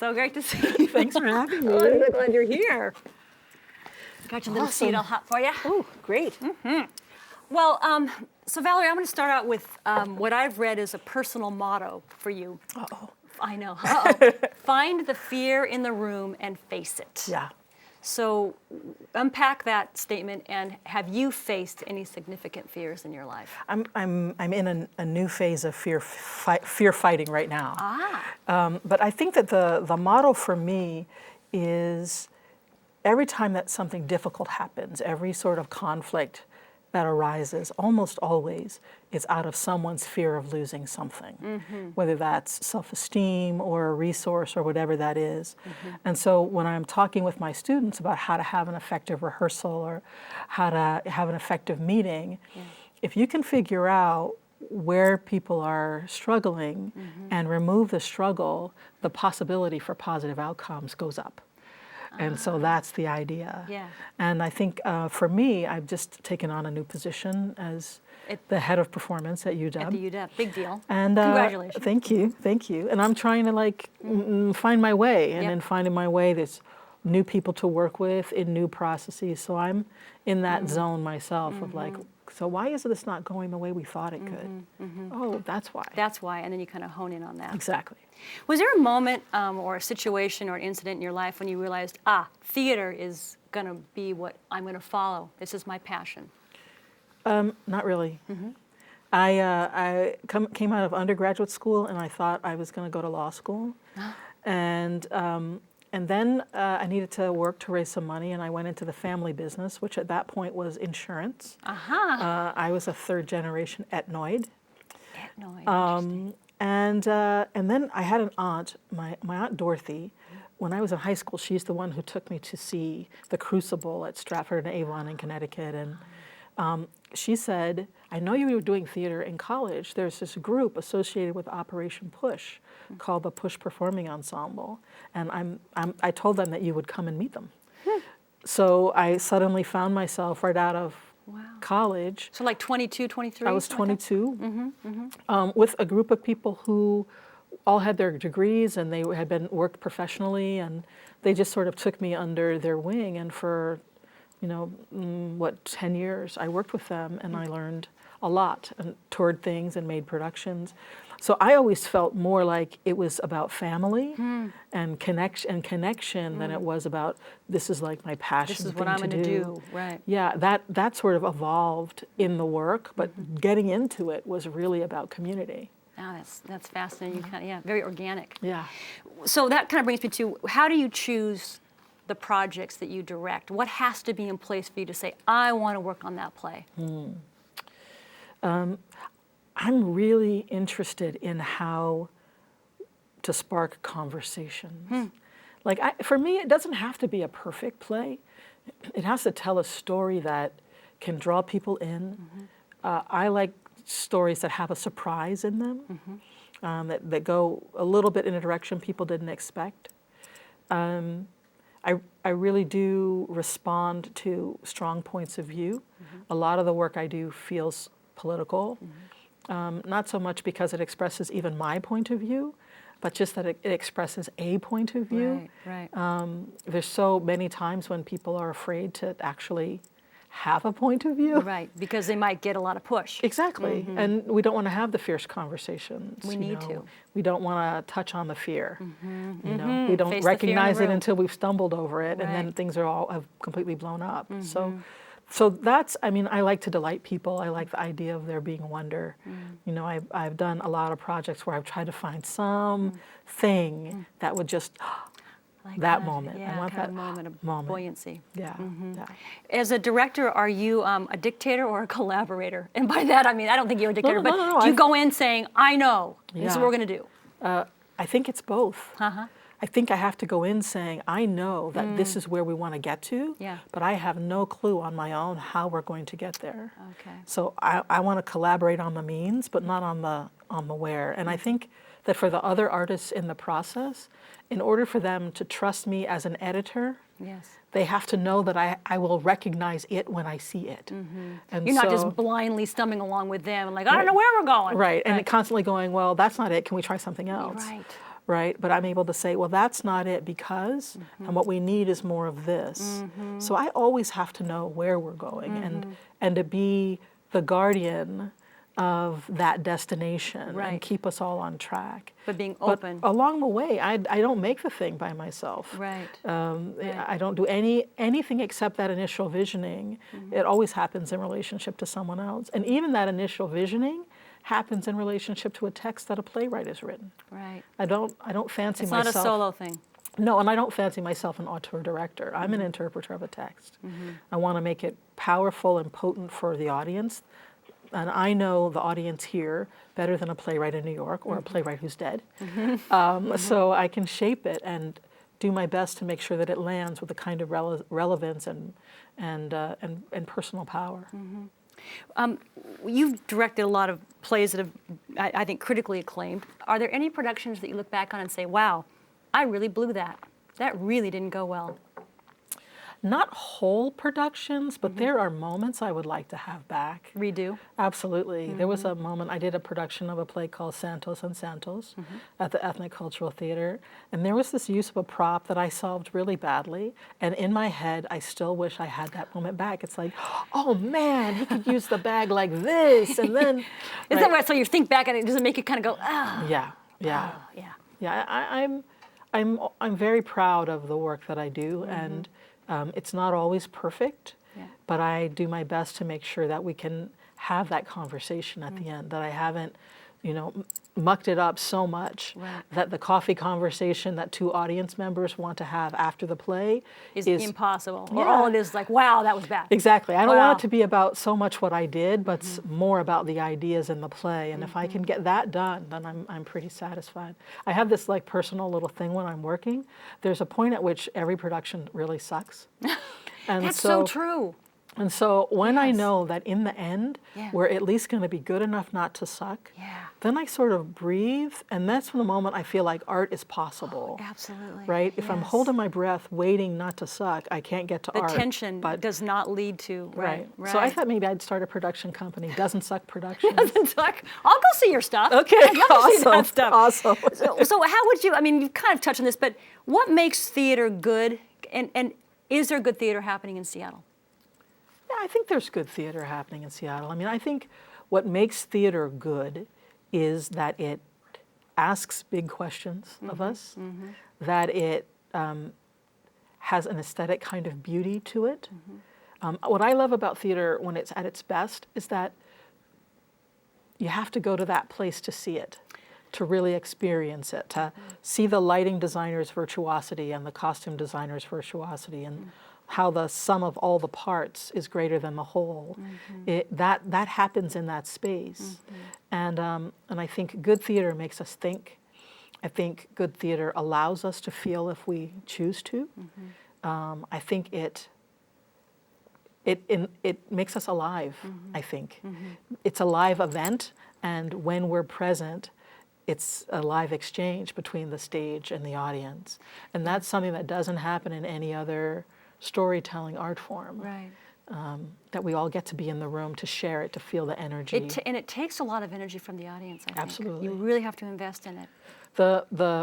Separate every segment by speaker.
Speaker 1: So great to see you.
Speaker 2: Thanks for having me.
Speaker 1: Oh, I'm so glad you're here. Got your little seat all hot for you.
Speaker 2: Oh, great.
Speaker 1: Well, so Valerie, I'm going to start out with what I've read is a personal motto for you.
Speaker 2: Uh-oh.
Speaker 1: I know. Uh-oh. Find the fear in the room and face it.
Speaker 2: Yeah.
Speaker 1: So unpack that statement, and have you faced any significant fears in your life?
Speaker 2: I'm in a new phase of fear fighting right now. But I think that the motto for me is every time that something difficult happens, every sort of conflict that arises, almost always, it's out of someone's fear of losing something, whether that's self-esteem or a resource or whatever that is. And so when I'm talking with my students about how to have an effective rehearsal or how to have an effective meeting, if you can figure out where people are struggling and remove the struggle, the possibility for positive outcomes goes up. And so that's the idea.
Speaker 1: Yeah.
Speaker 2: And I think for me, I've just taken on a new position as the head of performance at UW.
Speaker 1: At the UW, big deal.
Speaker 2: And
Speaker 1: congratulations.
Speaker 2: Thank you. And I'm trying to find my way. And in finding my way, there's new people to work with in new processes. So I'm in that zone myself of like, so why is this not going the way we thought it could? Oh, that's why.
Speaker 1: That's why, and then you kind of hone in on that.
Speaker 2: Exactly.
Speaker 1: Was there a moment or a situation or an incident in your life when you realized, theater is going to be what I'm going to follow. This is my passion?
Speaker 2: Not really. I came out of undergraduate school and I thought I was going to go to law school. And then I needed to work to raise some money, and I went into the family business, which at that point was insurance. I was a third generation ethnoid. And then I had an aunt, my Aunt Dorothy. When I was in high school, she's the one who took me to see the Crucible at Stratford and Avon in Connecticut. And she said, I know you were doing theater in college. There's this group associated with Operation Push called the Push Performing Ensemble. And I told them that you would come and meet them. So I suddenly found myself right out of college.
Speaker 1: So like 22, 23?
Speaker 2: I was 22 with a group of people who all had their degrees and they had worked professionally, and they just sort of took me under their wing. And for 10 years I worked with them, and I learned a lot and toured things and made productions. So I always felt more like it was about family and connection than it was about this is like my passion.
Speaker 1: This is what I'm going to do. Right.
Speaker 2: Yeah, that sort of evolved in the work, but getting into it was really about community.
Speaker 1: Oh, that's fascinating. Very organic.
Speaker 2: Yeah.
Speaker 1: So that kind of brings me to, how do you choose the projects that you direct? What has to be in place for you to say, I want to work on that play?
Speaker 2: I'm really interested in how to spark conversations. For me, it doesn't have to be a perfect play. It has to tell a story that can draw people in. I like stories that have a surprise in them, that go a little bit in a direction people didn't expect. I really do respond to strong points of view. A lot of the work I do feels political, not so much because it expresses even my point of view, but just that it expresses a point of view.
Speaker 1: Right.
Speaker 2: There's so many times when people are afraid to actually have a point of view.
Speaker 1: Right, because they might get a lot of push.
Speaker 2: Exactly, and we don't want to have the fierce conversations.
Speaker 1: We need to.
Speaker 2: We don't want to touch on the fear. We don't recognize it until we've stumbled over it, and then things have completely blown up. So that's, I like to delight people. I like the idea of there being wonder. I've done a lot of projects where I've tried to find something that would just, that moment.
Speaker 1: Yeah,
Speaker 2: I want that
Speaker 1: moment of
Speaker 2: moment.
Speaker 1: buoyancy.
Speaker 2: Yeah.
Speaker 1: As a director, are you a dictator or a collaborator? And by that, I don't think you're a dictator, but do you go in saying, I know, this is what we're going to do?
Speaker 2: I think it's both. I think I have to go in saying, I know that this is where we want to get to, but I have no clue on my own how we're going to get there.
Speaker 1: Okay.
Speaker 2: So I want to collaborate on the means, but not on the where. And I think that for the other artists in the process, in order for them to trust me as an editor, they have to know that I will recognize it when I see it. And
Speaker 1: you're not just blindly stumbling along with them and I don't know where we're going.
Speaker 2: Right, and constantly going, well, that's not it, can we try something else?
Speaker 1: Right.
Speaker 2: right? But I'm able to say, well, that's not it because, and what we need is more of this. So I always have to know where we're going and to be the guardian of that destination and keep us all on track.
Speaker 1: But being open.
Speaker 2: But along the way, I don't make the thing by myself.
Speaker 1: Right.
Speaker 2: I don't do anything except that initial visioning. It always happens in relationship to someone else. And even that initial visioning happens in relationship to a text that a playwright has written.
Speaker 1: Right.
Speaker 2: I don't fancy myself.
Speaker 1: It's not a solo thing.
Speaker 2: No, and I don't fancy myself an auteur director. I'm an interpreter of a text. I want to make it powerful and potent for the audience. And I know the audience here better than a playwright in New York or a playwright who's dead. So I can shape it and do my best to make sure that it lands with the kind of relevance and personal power.
Speaker 1: You've directed a lot of plays that have, I think, critically acclaimed. Are there any productions that you look back on and say, wow, I really blew that. That really didn't go well?
Speaker 2: Not whole productions, but there are moments I would like to have back.
Speaker 1: Redo?
Speaker 2: Absolutely. There was a moment, I did a production of a play called Santos and Santos at the Ethnic Cultural Theater, and there was this use of a prop that I solved really badly, and in my head, I still wish I had that moment back. It's like, oh man, he could use the bag like this, and then...
Speaker 1: Is that right? So you think back and it doesn't make it kind of go, ah.
Speaker 2: Yeah. I'm very proud of the work that I do, and it's not always perfect, but I do my best to make sure that we can have that conversation at the end, that I haven't, mucked it up so much that the coffee conversation that two audience members want to have after the play is
Speaker 1: impossible. Or all it is like, wow, that was bad.
Speaker 2: Exactly. I don't want it to be about so much what I did, but more about the ideas in the play. And if I can get that done, then I'm pretty satisfied. I have this like personal little thing when I'm working. There's a point at which every production really sucks. And
Speaker 1: That's so true.
Speaker 2: And so when I know that in the end, we're at least going to be good enough not to suck, then I sort of breathe, and that's the moment I feel like art is possible.
Speaker 1: Absolutely.
Speaker 2: Right? If I'm holding my breath, waiting not to suck, I can't get to art.
Speaker 1: The tension does not lead to, right.
Speaker 2: So I thought maybe I'd start a production company, Doesn't Suck Productions.
Speaker 1: Doesn't Suck. I'll go see your stuff.
Speaker 2: Okay,
Speaker 1: awesome.
Speaker 2: Awesome.
Speaker 1: So how would you, I mean, you've kind of touched on this, but what makes theater good, and is there good theater happening in Seattle?
Speaker 2: I think there's good theater happening in Seattle. I mean, I think what makes theater good is that it asks big questions of us, that it has an aesthetic kind of beauty to it. What I love about theater when it's at its best is that you have to go to that place to see it, to really experience it, to see the lighting designer's virtuosity and the costume designer's virtuosity and how the sum of all the parts is greater than the whole. That happens in that space. And I think good theater makes us think. I think good theater allows us to feel if we choose to. I think it makes us alive, I think. It's a live event, and when we're present, it's a live exchange between the stage and the audience. And that's something that doesn't happen in any other storytelling art form.
Speaker 1: Right.
Speaker 2: That we all get to be in the room to share it, to feel the energy.
Speaker 1: And it takes a lot of energy from the audience, I think.
Speaker 2: Absolutely.
Speaker 1: You really have to invest in it.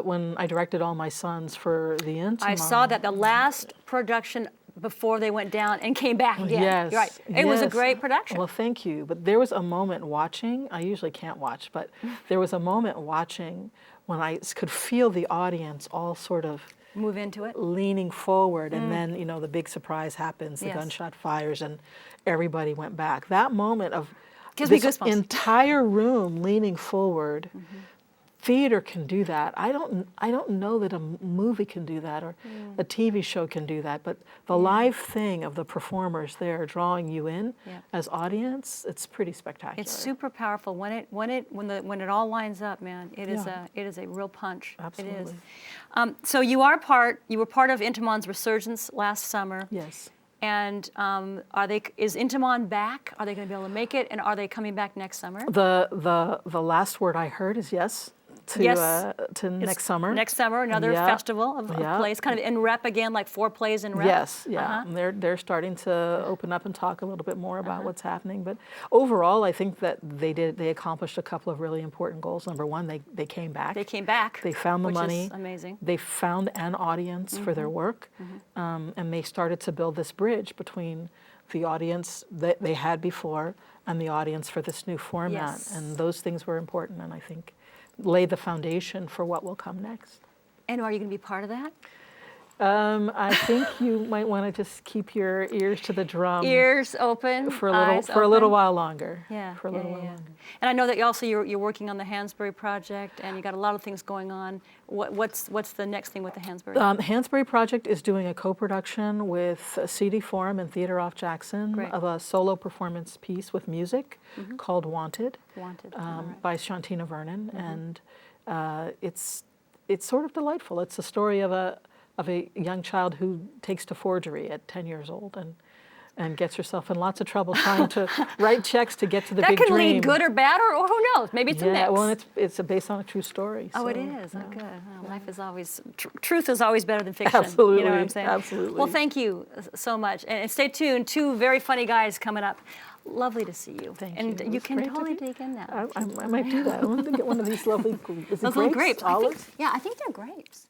Speaker 2: When I directed All My Sons for the Entenmanns.
Speaker 1: I saw that the last production before they went down and came back again.
Speaker 2: Yes.
Speaker 1: Right. It was a great production.
Speaker 2: Well, thank you. But there was a moment watching, I usually can't watch, but there was a moment watching when I could feel the audience all sort of
Speaker 1: move into it,
Speaker 2: leaning forward, and then the big surprise happens, the gunshot fires, and everybody went back. That moment of this entire room leaning forward, theater can do that. I don't know that a movie can do that or a TV show can do that, but the live thing of the performers there drawing you in as audience, it's pretty spectacular.
Speaker 1: It's super powerful when it all lines up, man. It is a real punch.
Speaker 2: Absolutely.
Speaker 1: It is. So you were part of Entenmanns Resurgence last summer.
Speaker 2: Yes.
Speaker 1: And is Entenmann back? Are they going to be able to make it? And are they coming back next summer?
Speaker 2: The last word I heard is yes. to next summer.
Speaker 1: Next summer, another festival of plays, kind of in rep again, like 4 plays in rep.
Speaker 2: Yes, yeah. And they're starting to open up and talk a little bit more about what's happening. But overall, I think that they accomplished a couple of really important goals. Number one, they came back.
Speaker 1: They came back.
Speaker 2: They found the
Speaker 1: which
Speaker 2: money.
Speaker 1: Is amazing.
Speaker 2: They found an audience for their work, and they started to build this bridge between the audience that they had before and the audience for this new format.
Speaker 1: Yes.
Speaker 2: And those things were important, and I think laid the foundation for what will come next.
Speaker 1: And are you going to be part of that?
Speaker 2: I think you might want to just keep your ears to the drum.
Speaker 1: Ears open,
Speaker 2: for a
Speaker 1: eyes
Speaker 2: little
Speaker 1: open.
Speaker 2: while longer.
Speaker 1: Yeah,
Speaker 2: for a little while longer.
Speaker 1: And I know that you're working on the Hansberry project, and you got a lot of things going on. What's the next thing with the Hansberry?
Speaker 2: Hansberry Project is doing a co-production with CD Forum and Theater Off Jackson of a solo performance piece with music called Wanted, by Shantina Vernon, and it's sort of delightful. It's a story of a young child who takes to forgery at 10 years old and gets herself in lots of trouble trying to write checks to get to the big dream.
Speaker 1: That can lead good or bad, or who knows? Maybe it's a mix.
Speaker 2: Yeah, well, it's based on a true story.
Speaker 1: Oh,
Speaker 2: so,
Speaker 1: it is. Oh, good. Well, life is always, truth is always better than fiction.
Speaker 2: Absolutely.
Speaker 1: You know what I'm saying?
Speaker 2: Absolutely.
Speaker 1: Well, thank you so much. And stay tuned. 2 very funny guys coming up. Lovely to see you.
Speaker 2: Thank
Speaker 1: and
Speaker 2: you.
Speaker 1: And you can totally take in that.
Speaker 2: I might do that. I want to get one of these lovely, is it
Speaker 1: Those little grapes.
Speaker 2: Olives?
Speaker 1: I think they're grapes.